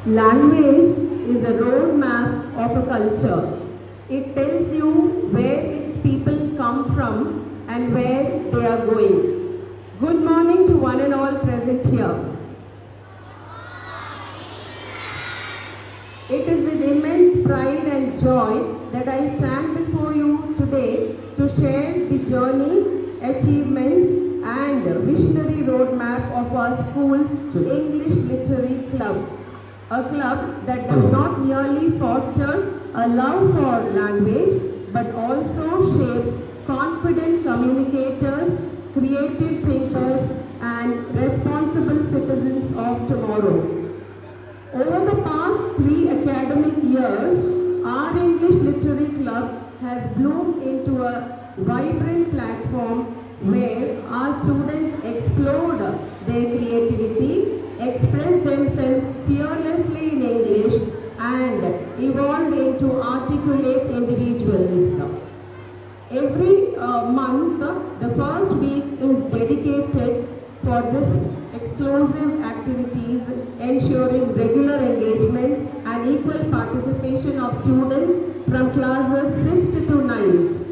Language is the roadmap of a culture. It tells you where its people come from and where they are going. Good morning to one and all present here. It is with immense pride and joy that I stand before you today to share the journey, achievements and visionary roadmap of our school's English Literary Club. A club that does not merely foster a love for language but also shapes confident communicators, creative thinkers and responsible citizens of tomorrow. Over the past 3 academic years, our English Literary Club has bloomed into a vibrant platform where our students explored their creativity, expressed themselves fearlessly in English and evolved into articulate individuals. Every month, the first week is dedicated for this exclusive activities, ensuring regular engagement and equal participation of students from classes 6th to 9th.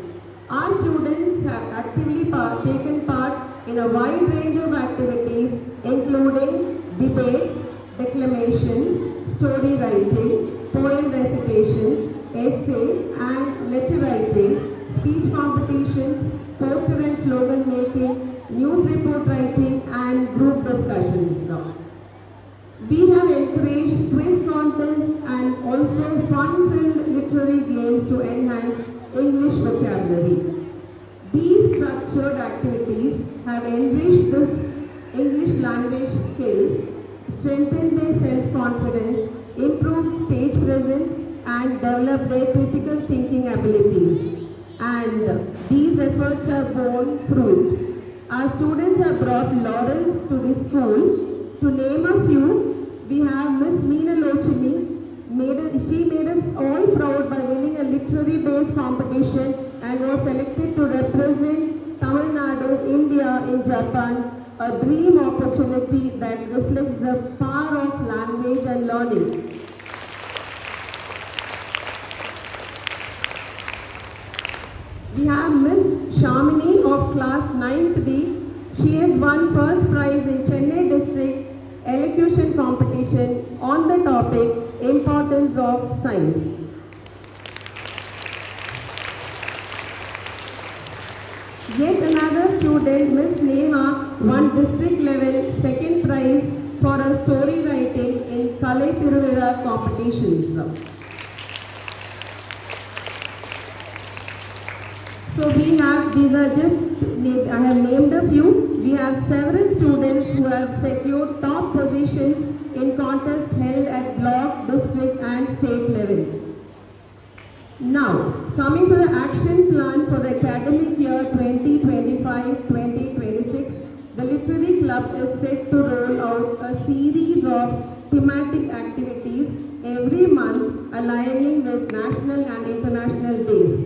Our students have actively taken part in a wide range of activities including debates, declamations, story writing, poem recitations, essay and letter writings, speech competitions, poster and slogan making, news report writing and group discussions. We have encouraged quiz contests and also fun-filled literary games to enhance English vocabulary. These structured activities have enriched this English language skills, strengthened their self-confidence, improved stage presence and developed their critical thinking abilities. And these efforts have borne fruit. Our students have brought laurels to the school. To name a few, we have Miss Meena Lochini. She made us all proud by winning a literary-based competition and was selected to represent Tamil Nadu, India in Japan, a dream opportunity that reflects the power of language and learning. We have Miss Shamini of class 9th D. She has won first prize in Chennai district elocution competition on the topic Importance of Science. Yet another student, Miss Neha, won district level second prize for her story writing in Kalai Tiruvira competitions. So we have, I have named a few. We have several students who have secured top positions in contests held at block, district and state level. Now, coming to the action plan for the academic year 2025-2026, the Literary Club is set to roll out a series of thematic activities every month aligning with national and international days.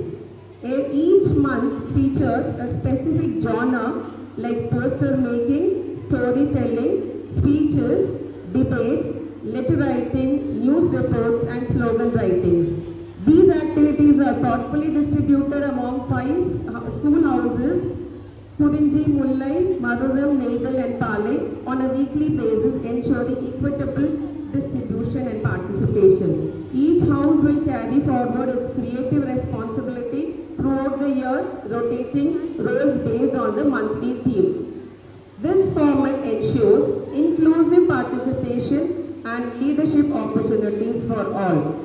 Each month features a specific genre like poster making, storytelling, speeches, debates, letter writing, news reports and slogan writings. These activities are thoughtfully distributed among 5 school houses, Kurinji, Mullai, Madhudam, Negal and Pale on a weekly basis, ensuring equitable distribution and participation. Each house will carry forward its creative responsibility throughout the year, rotating roles based on the monthly theme. This format ensures inclusive participation and leadership opportunities for all.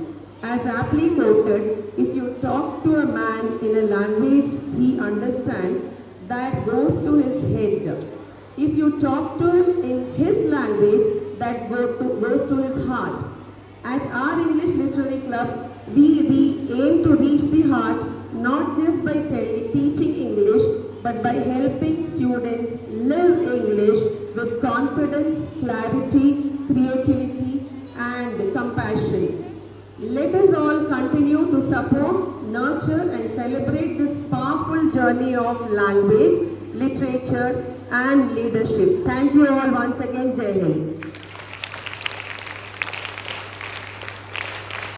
As aptly noted, if you talk to a man in a language he understands, that goes to his head. If you talk to him in his language, that goes to his heart. At our English Literary Club, we aim to reach the heart not just by teaching English, but by helping students live English with confidence, clarity, creativity, and compassion. Let us all continue to support, nurture, and celebrate this powerful journey of language, literature, and leadership. Thank you all once again. Jai Hind.